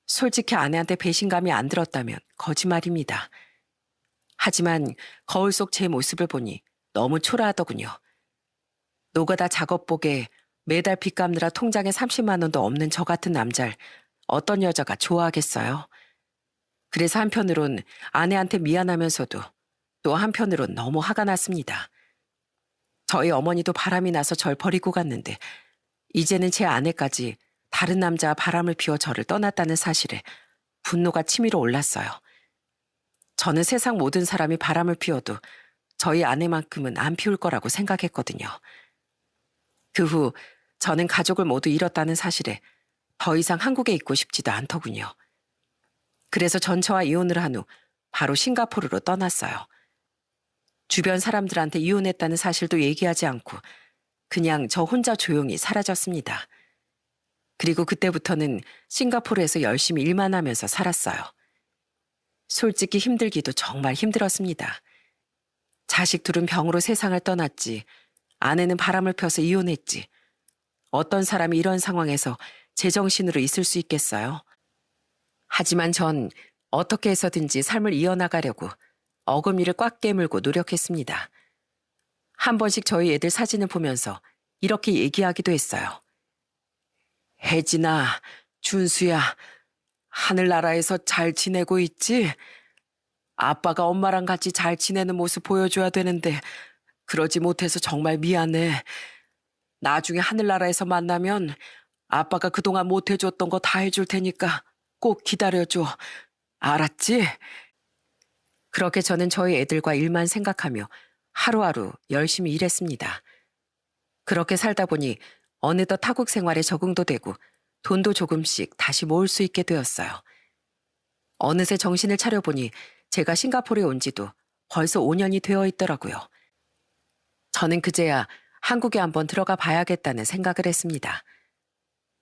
솔직히 아내한테 배신감이 안 들었다면 거짓말입니다. 하지만 거울 속 제 모습을 보니 너무 초라하더군요. 노가다 작업복에 매달 빚 갚느라 통장에 30만 원도 없는 저 같은 남자를 어떤 여자가 좋아하겠어요? 그래서 한편으론 아내한테 미안하면서도 또 한편으론 너무 화가 났습니다. 저희 어머니도 바람이 나서 절 버리고 갔는데 이제는 제 아내까지 다른 남자와 바람을 피워 저를 떠났다는 사실에 분노가 치밀어 올랐어요. 저는 세상 모든 사람이 바람을 피워도 저희 아내만큼은 안 피울 거라고 생각했거든요. 그 후 저는 가족을 모두 잃었다는 사실에 더 이상 한국에 있고 싶지도 않더군요. 그래서 전처와 이혼을 한 후 바로 싱가포르로 떠났어요. 주변 사람들한테 이혼했다는 사실도 얘기하지 않고 그냥 저 혼자 조용히 사라졌습니다. 그리고 그때부터는 싱가포르에서 열심히 일만 하면서 살았어요. 솔직히 힘들기도 정말 힘들었습니다. 자식 둘은 병으로 세상을 떠났지, 아내는 바람을 펴서 이혼했지. 어떤 사람이 이런 상황에서 제정신으로 있을 수 있겠어요? 하지만 전 어떻게 해서든지 삶을 이어나가려고 어금니를 꽉 깨물고 노력했습니다. 한 번씩 저희 애들 사진을 보면서 이렇게 얘기하기도 했어요. 혜진아, 준수야, 하늘나라에서 잘 지내고 있지? 아빠가 엄마랑 같이 잘 지내는 모습 보여줘야 되는데 그러지 못해서 정말 미안해. 나중에 하늘나라에서 만나면 아빠가 그동안 못해줬던 거 다 해줄 테니까 꼭 기다려줘. 알았지? 그렇게 저는 저희 애들과 일만 생각하며 하루하루 열심히 일했습니다. 그렇게 살다 보니 어느덧 타국 생활에 적응도 되고 돈도 조금씩 다시 모을 수 있게 되었어요. 어느새 정신을 차려보니 제가 싱가포르에 온 지도 벌써 5년이 되어 있더라고요. 저는 그제야 한국에 한번 들어가 봐야겠다는 생각을 했습니다.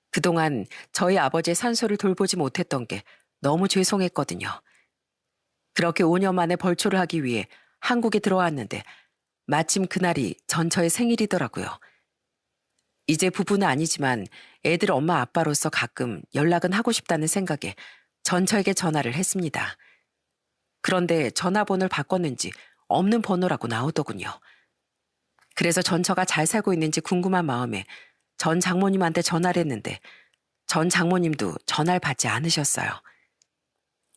그동안 저희 아버지의 산소를 돌보지 못했던 게 너무 죄송했거든요. 그렇게 5년 만에 벌초를 하기 위해 한국에 들어왔는데 마침 그날이 전처의 생일이더라고요. 이제 부부는 아니지만 애들 엄마 아빠로서 가끔 연락은 하고 싶다는 생각에 전처에게 전화를 했습니다. 그런데 전화번호를 바꿨는지 없는 번호라고 나오더군요. 그래서 전처가 잘 살고 있는지 궁금한 마음에 전 장모님한테 전화를 했는데 전 장모님도 전화를 받지 않으셨어요.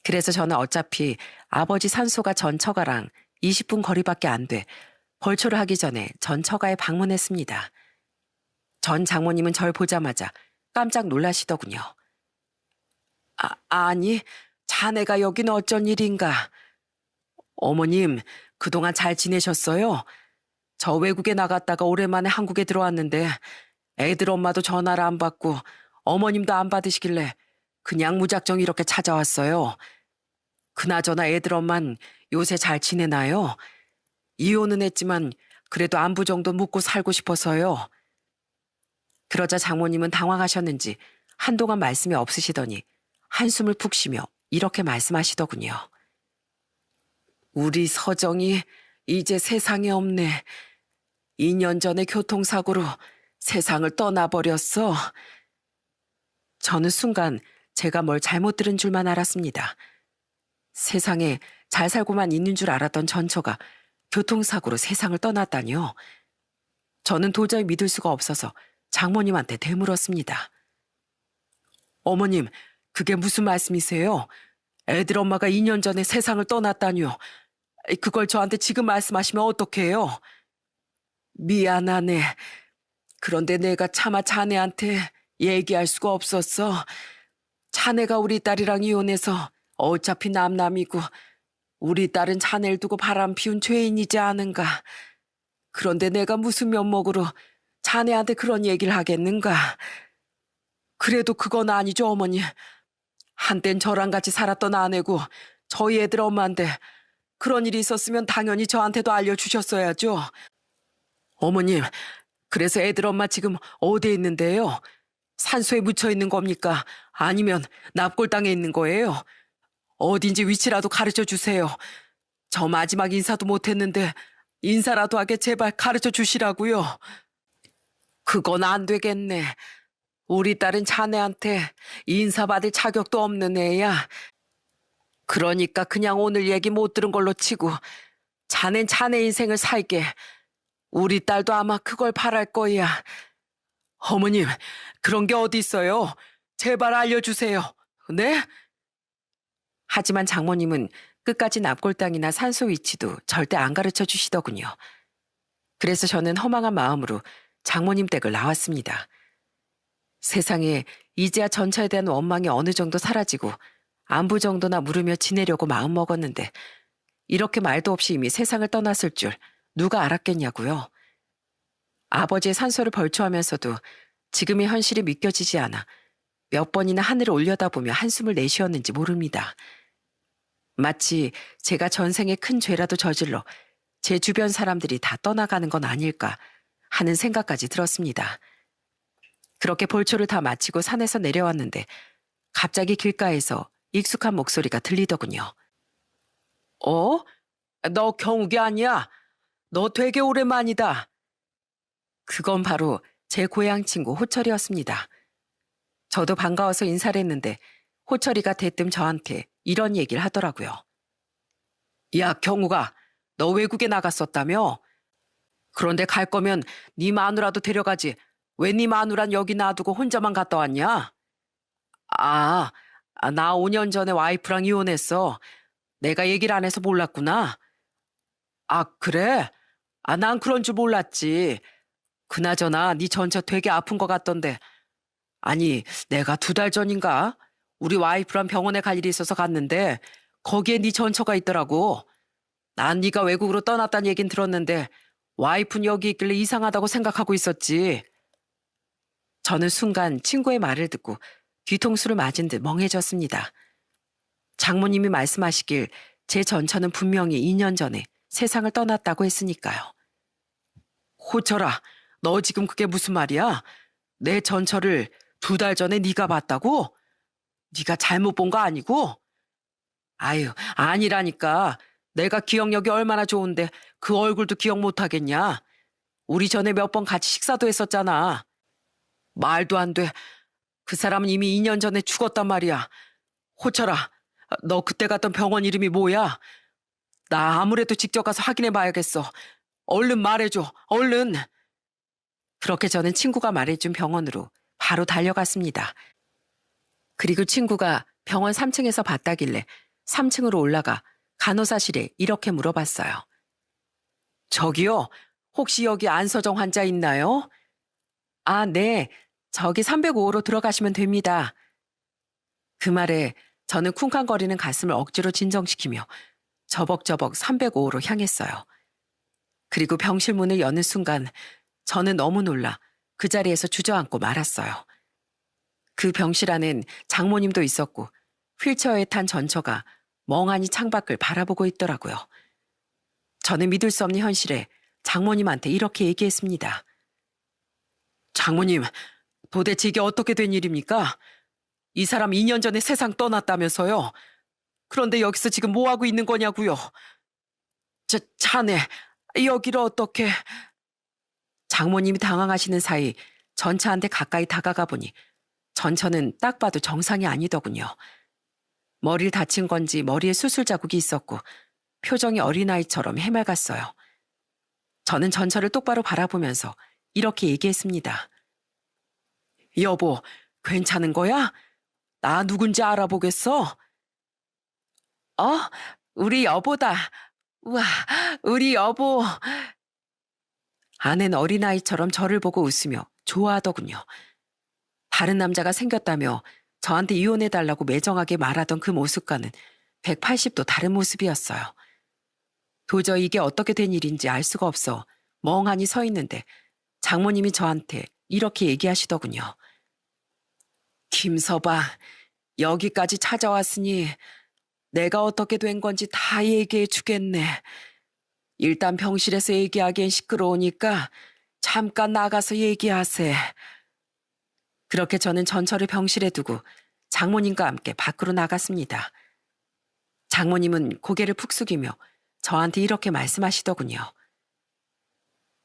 그래서 저는 어차피 아버지 산소가 전처가랑 20분 거리밖에 안 돼 벌초를 하기 전에 전처가에 방문했습니다. 전 장모님은 절 보자마자 깜짝 놀라시더군요. 아니, 자네가 여긴 어쩐 일인가? 어머님, 그동안 잘 지내셨어요? 저 외국에 나갔다가 오랜만에 한국에 들어왔는데 애들 엄마도 전화를 안 받고 어머님도 안 받으시길래 그냥 무작정 이렇게 찾아왔어요. 그나저나 애들 엄만 요새 잘 지내나요? 이혼은 했지만 그래도 안부 정도 묻고 살고 싶어서요. 그러자 장모님은 당황하셨는지 한동안 말씀이 없으시더니 한숨을 푹 쉬며 이렇게 말씀하시더군요. 우리 서정이 이제 세상에 없네. 2년 전에 교통사고로 세상을 떠나버렸어. 저는 순간 제가 뭘 잘못 들은 줄만 알았습니다. 세상에 잘 살고만 있는 줄 알았던 전처가 교통사고로 세상을 떠났다니요. 저는 도저히 믿을 수가 없어서 장모님한테 되물었습니다. 어머님, 그게 무슨 말씀이세요? 애들 엄마가 2년 전에 세상을 떠났다니요. 그걸 저한테 지금 말씀하시면 어떡해요? 미안하네. 그런데 내가 차마 자네한테 얘기할 수가 없었어. 자네가 우리 딸이랑 이혼해서 어차피 남남이고 우리 딸은 자네를 두고 바람 피운 죄인이지 않은가. 그런데 내가 무슨 면목으로 자네한테 그런 얘기를 하겠는가. 그래도 그건 아니죠, 어머니. 한땐 저랑 같이 살았던 아내고 저희 애들 엄마인데 그런 일이 있었으면 당연히 저한테도 알려주셨어야죠. 어머님, 그래서 애들 엄마 지금 어디에 있는데요? 산소에 묻혀 있는 겁니까? 아니면 납골당에 있는 거예요? 어딘지 위치라도 가르쳐 주세요. 저 마지막 인사도 못했는데 인사라도 하게 제발 가르쳐 주시라고요. 그건 안 되겠네. 우리 딸은 자네한테 인사받을 자격도 없는 애야. 그러니까 그냥 오늘 얘기 못 들은 걸로 치고 자넨 자네 인생을 살게. 우리 딸도 아마 그걸 바랄 거야. 어머님, 그런 게 어디 있어요? 제발 알려주세요. 네? 하지만 장모님은 끝까지 납골당이나 산소 위치도 절대 안 가르쳐 주시더군요. 그래서 저는 허망한 마음으로 장모님 댁을 나왔습니다. 세상에 이제야 전처에 대한 원망이 어느 정도 사라지고 안부 정도나 물으며 지내려고 마음먹었는데 이렇게 말도 없이 이미 세상을 떠났을 줄 누가 알았겠냐고요. 아버지의 산소를 벌초하면서도 지금의 현실이 믿겨지지 않아 몇 번이나 하늘을 올려다보며 한숨을 내쉬었는지 모릅니다. 마치 제가 전생에 큰 죄라도 저질러 제 주변 사람들이 다 떠나가는 건 아닐까 하는 생각까지 들었습니다. 그렇게 벌초를 다 마치고 산에서 내려왔는데 갑자기 길가에서 익숙한 목소리가 들리더군요. 어? 너 경욱이 아니야? 너 되게 오랜만이다. 그건 바로 제 고향 친구 호철이었습니다. 저도 반가워서 인사를 했는데 호철이가 대뜸 저한테 이런 얘기를 하더라고요. 야, 경욱아, 너 외국에 나갔었다며? 그런데 갈 거면 네 마누라도 데려가지. 왜 네 마누란 여기 놔두고 혼자만 갔다 왔냐? 나 5년 전에 와이프랑 이혼했어. 내가 얘기를 안 해서 몰랐구나. 아, 그래? 난 그런 줄 몰랐지. 그나저나 네 전처 되게 아픈 것 같던데. 아니, 내가 2달 전인가? 우리 와이프랑 병원에 갈 일이 있어서 갔는데 거기에 네 전처가 있더라고. 난 네가 외국으로 떠났다는 얘긴 들었는데 와이프는 여기 있길래 이상하다고 생각하고 있었지. 저는 순간 친구의 말을 듣고 뒤통수를 맞은 듯 멍해졌습니다. 장모님이 말씀하시길 제 전처는 분명히 2년 전에 세상을 떠났다고 했으니까요. 호철아, 너 지금 그게 무슨 말이야? 내 전처를 2달 전에 네가 봤다고? 네가 잘못 본 거 아니고? 아유, 아니라니까. 내가 기억력이 얼마나 좋은데 그 얼굴도 기억 못 하겠냐? 우리 전에 몇 번 같이 식사도 했었잖아. 말도 안 돼. 그 사람은 이미 2년 전에 죽었단 말이야. 호철아, 너 그때 갔던 병원 이름이 뭐야? 나 아무래도 직접 가서 확인해 봐야겠어. 얼른 말해줘, 얼른. 그렇게 저는 친구가 말해준 병원으로 바로 달려갔습니다. 그리고 친구가 병원 3층에서 봤다길래 3층으로 올라가 간호사실에 이렇게 물어봤어요. 저기요, 혹시 여기 안서정 환자 있나요? 아, 네. 저기 305호로 들어가시면 됩니다. 그 말에 저는 쿵쾅거리는 가슴을 억지로 진정시키며 저벅저벅 305호로 향했어요. 그리고 병실 문을 여는 순간 저는 너무 놀라 그 자리에서 주저앉고 말았어요. 그 병실 안엔 장모님도 있었고 휠체어에 탄 전처가 멍하니 창밖을 바라보고 있더라고요. 저는 믿을 수 없는 현실에 장모님한테 이렇게 얘기했습니다. 장모님, 도대체 이게 어떻게 된 일입니까? 이 사람 2년 전에 세상 떠났다면서요. 그런데 여기서 지금 뭐 하고 있는 거냐고요. 자네, 여기를 어떻게... 장모님이 당황하시는 사이 전처한테 가까이 다가가 보니 전처는 딱 봐도 정상이 아니더군요. 머리를 다친 건지 머리에 수술 자국이 있었고 표정이 어린아이처럼 해맑았어요. 저는 전처를 똑바로 바라보면서 이렇게 얘기했습니다. 여보, 괜찮은 거야? 나 누군지 알아보겠어? 우리 여보다. 우와, 우리 여보. 아내는 어린아이처럼 저를 보고 웃으며 좋아하더군요. 다른 남자가 생겼다며 저한테 이혼해달라고 매정하게 말하던 그 모습과는 180도 다른 모습이었어요. 도저히 이게 어떻게 된 일인지 알 수가 없어 멍하니 서 있는데 장모님이 저한테 이렇게 얘기하시더군요. 김서방, 여기까지 찾아왔으니 내가 어떻게 된 건지 다 얘기해 주겠네. 일단 병실에서 얘기하기엔 시끄러우니까 잠깐 나가서 얘기하세. 그렇게 저는 전처를 병실에 두고 장모님과 함께 밖으로 나갔습니다. 장모님은 고개를 푹 숙이며 저한테 이렇게 말씀하시더군요.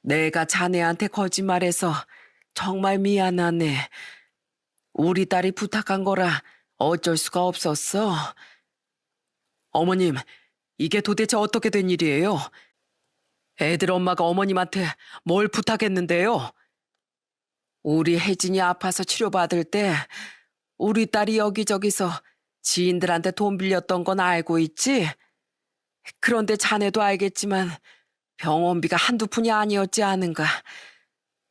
내가 자네한테 거짓말해서 정말 미안하네. 우리 딸이 부탁한 거라 어쩔 수가 없었어. 어머님, 이게 도대체 어떻게 된 일이에요? 애들 엄마가 어머님한테 뭘 부탁했는데요? 우리 혜진이 아파서 치료받을 때 우리 딸이 여기저기서 지인들한테 돈 빌렸던 건 알고 있지? 그런데 자네도 알겠지만 병원비가 한두 푼이 아니었지 않은가.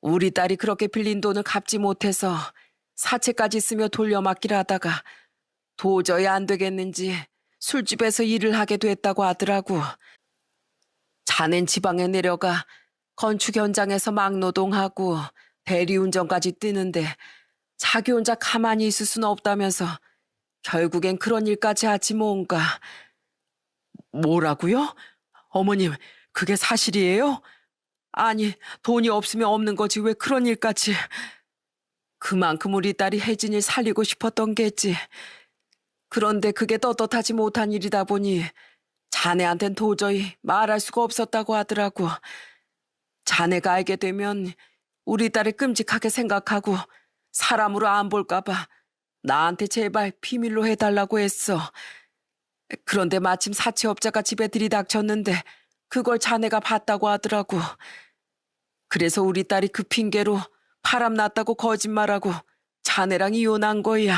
우리 딸이 그렇게 빌린 돈을 갚지 못해서 사채까지 쓰며 돌려막기를 하다가 도저히 안 되겠는지 술집에서 일을 하게 됐다고 하더라고. 자넨 지방에 내려가 건축 현장에서 막노동하고 대리운전까지 뛰는데 자기 혼자 가만히 있을 수는 없다면서 결국엔 그런 일까지 하지 뭔가. 뭐라고요? 어머님, 그게 사실이에요? 아니, 돈이 없으면 없는 거지 왜 그런 일까지. 그만큼 우리 딸이 혜진이를 살리고 싶었던 게지. 그런데 그게 떳떳하지 못한 일이다 보니 자네한텐 도저히 말할 수가 없었다고 하더라고. 자네가 알게 되면 우리 딸을 끔찍하게 생각하고 사람으로 안 볼까 봐 나한테 제발 비밀로 해달라고 했어. 그런데 마침 사채업자가 집에 들이닥쳤는데 그걸 자네가 봤다고 하더라고. 그래서 우리 딸이 그 핑계로 바람났다고 거짓말하고 자네랑 이혼한 거야.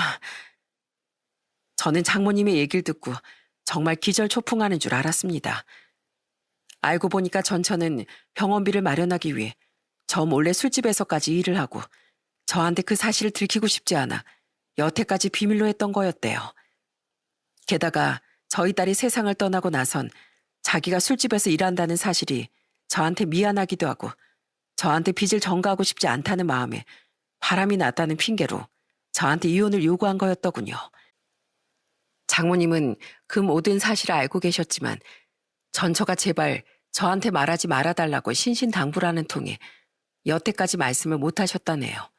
저는 장모님의 얘기를 듣고 정말 기절초풍하는 줄 알았습니다. 알고 보니까 전처는 병원비를 마련하기 위해 저 몰래 술집에서까지 일을 하고 저한테 그 사실을 들키고 싶지 않아 여태까지 비밀로 했던 거였대요. 게다가 저희 딸이 세상을 떠나고 나선 자기가 술집에서 일한다는 사실이 저한테 미안하기도 하고 저한테 빚을 전가하고 싶지 않다는 마음에 바람이 났다는 핑계로 저한테 이혼을 요구한 거였더군요. 장모님은 그 모든 사실을 알고 계셨지만 전처가 제발 저한테 말하지 말아달라고 신신당부라는 통에 여태까지 말씀을 못하셨다네요.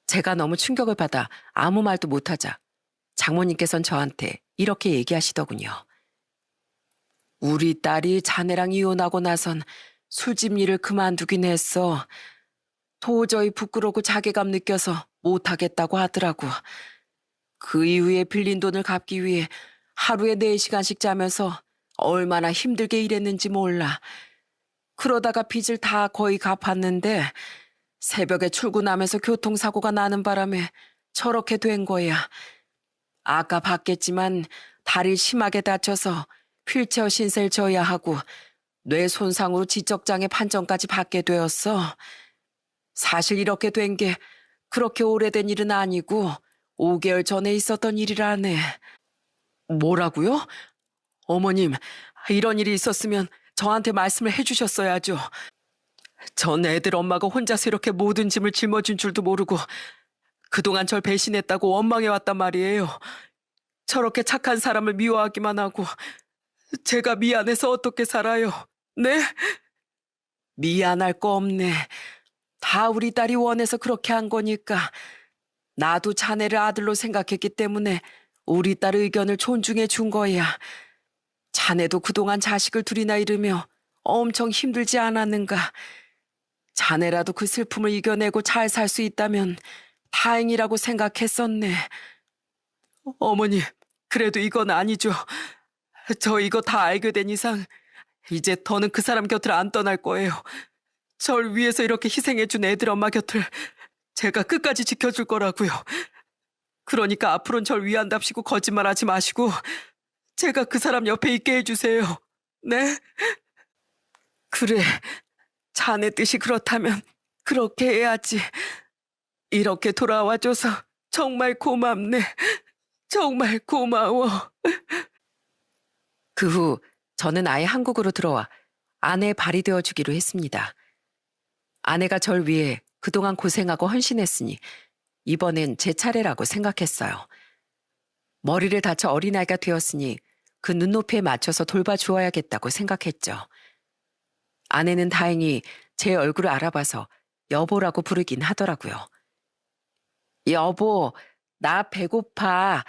제가 너무 충격을 받아 아무 말도 못하자 장모님께선 저한테 이렇게 얘기하시더군요. 우리 딸이 자네랑 이혼하고 나선 술집 일을 그만두긴 했어. 도저히 부끄러고 자괴감 느껴서 못하겠다고 하더라고. 그 이후에 빌린 돈을 갚기 위해 하루에 4시간씩 자면서 얼마나 힘들게 일했는지 몰라. 그러다가 빚을 다 거의 갚았는데 새벽에 출근하면서 교통사고가 나는 바람에 저렇게 된 거야. 아까 봤겠지만 다리를 심하게 다쳐서 휠체어 신세를 져야 하고 뇌 손상으로 지적장애 판정까지 받게 되었어. 사실 이렇게 된 게 그렇게 오래된 일은 아니고 5개월 전에 있었던 일이라네. 뭐라고요? 어머님, 이런 일이 있었으면 저한테 말씀을 해주셨어야죠. 전 애들 엄마가 혼자서 이렇게 모든 짐을 짊어진 줄도 모르고 그동안 절 배신했다고 원망해왔단 말이에요. 저렇게 착한 사람을 미워하기만 하고 제가 미안해서 어떻게 살아요? 네? 미안할 거 없네. 다 우리 딸이 원해서 그렇게 한 거니까. 나도 자네를 아들로 생각했기 때문에 우리 딸 의견을 존중해 준 거야. 자네도 그동안 자식을 둘이나 잃으며 엄청 힘들지 않았는가. 자네라도 그 슬픔을 이겨내고 잘 살 수 있다면 다행이라고 생각했었네. 어머니, 그래도 이건 아니죠. 저 이거 다 알게 된 이상 이제 더는 그 사람 곁을 안 떠날 거예요. 절 위해서 이렇게 희생해준 애들 엄마 곁을 제가 끝까지 지켜줄 거라고요. 그러니까 앞으로는 절 위한답시고 거짓말하지 마시고 제가 그 사람 옆에 있게 해주세요. 네? 그래, 자네 뜻이 그렇다면 그렇게 해야지. 이렇게 돌아와줘서 정말 고맙네. 정말 고마워. 그 후 저는 아예 한국으로 들어와 아내의 발이 되어주기로 했습니다. 아내가 절 위해 그동안 고생하고 헌신했으니 이번엔 제 차례라고 생각했어요. 머리를 다쳐 어린아이가 되었으니 그 눈높이에 맞춰서 돌봐주어야겠다고 생각했죠. 아내는 다행히 제 얼굴을 알아봐서 여보라고 부르긴 하더라고요. 여보, 나 배고파.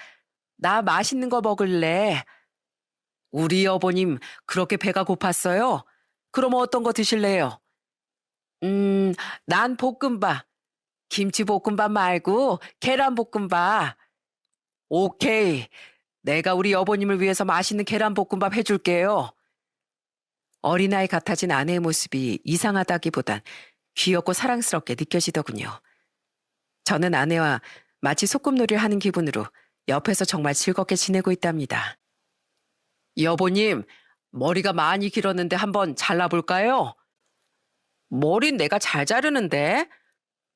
나 맛있는 거 먹을래. 우리 여보님 그렇게 배가 고팠어요? 그럼 어떤 거 드실래요? 난 볶음밥. 김치볶음밥 말고 계란볶음밥. 오케이. 내가 우리 여보님을 위해서 맛있는 계란볶음밥 해줄게요. 어린아이 같아진 아내의 모습이 이상하다기보단 귀엽고 사랑스럽게 느껴지더군요. 저는 아내와 마치 소꿉놀이를 하는 기분으로 옆에서 정말 즐겁게 지내고 있답니다. 여보님, 머리가 많이 길었는데 한번 잘라볼까요? 머린 내가 잘 자르는데?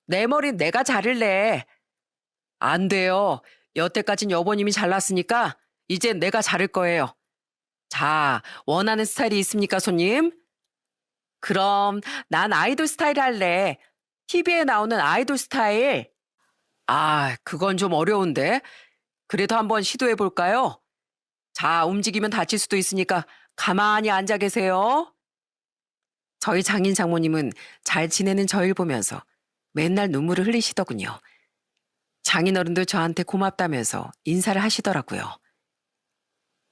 내 머린 내가 자를래. 안 돼요. 여태까진 여보님이 잘랐으니까 이젠 내가 자를 거예요. 자, 원하는 스타일이 있습니까, 손님? 그럼 난 아이돌 스타일 할래. TV에 나오는 아이돌 스타일. 아, 그건 좀 어려운데. 그래도 한번 시도해 볼까요? 자, 움직이면 다칠 수도 있으니까 가만히 앉아 계세요. 저희 장인 장모님은 잘 지내는 저를 보면서 맨날 눈물을 흘리시더군요. 장인어른도 저한테 고맙다면서 인사를 하시더라고요.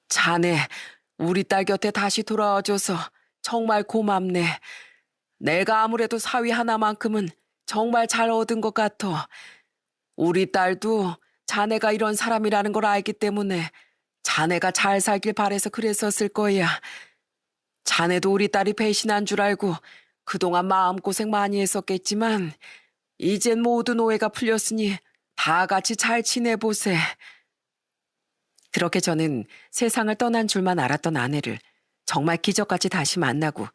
자네, 우리 딸 곁에 다시 돌아와줘서 정말 고맙네. 내가 아무래도 사위 하나만큼은 정말 잘 얻은 것 같아. 우리 딸도 자네가 이런 사람이라는 걸 알기 때문에 자네가 잘 살길 바래서 그랬었을 거야. 자네도 우리 딸이 배신한 줄 알고 그동안 마음고생 많이 했었겠지만 이젠 모든 오해가 풀렸으니 다 같이 잘 지내보세. 그렇게 저는 세상을 떠난 줄만 알았던 아내를 정말 기적같이 다시 만나고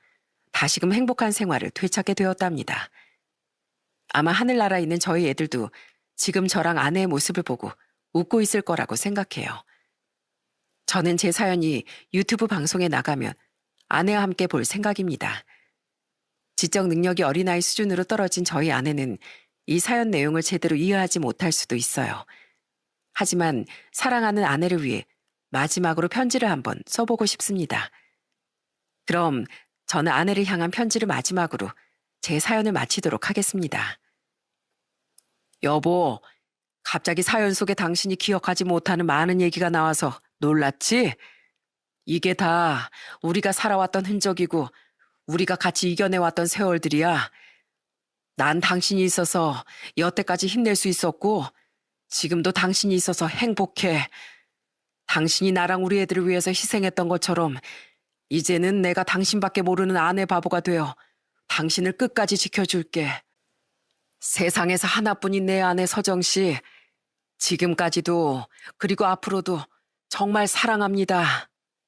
다시금 행복한 생활을 되찾게 되었답니다. 아마 하늘나라에 있는 저희 애들도 지금 저랑 아내의 모습을 보고 웃고 있을 거라고 생각해요. 저는 제 사연이 유튜브 방송에 나가면 아내와 함께 볼 생각입니다. 지적 능력이 어린아이 수준으로 떨어진 저희 아내는 이 사연 내용을 제대로 이해하지 못할 수도 있어요. 하지만 사랑하는 아내를 위해 마지막으로 편지를 한번 써보고 싶습니다. 그럼 저는 아내를 향한 편지를 마지막으로 제 사연을 마치도록 하겠습니다. 여보, 갑자기 사연 속에 당신이 기억하지 못하는 많은 얘기가 나와서 놀랐지? 이게 다 우리가 살아왔던 흔적이고 우리가 같이 이겨내왔던 세월들이야. 난 당신이 있어서 여태까지 힘낼 수 있었고 지금도 당신이 있어서 행복해. 당신이 나랑 우리 애들을 위해서 희생했던 것처럼 이제는 내가 당신밖에 모르는 아내 바보가 되어 당신을 끝까지 지켜줄게. 세상에서 하나뿐인 내 아내 서정 씨, 지금까지도 그리고 앞으로도 정말 사랑합니다.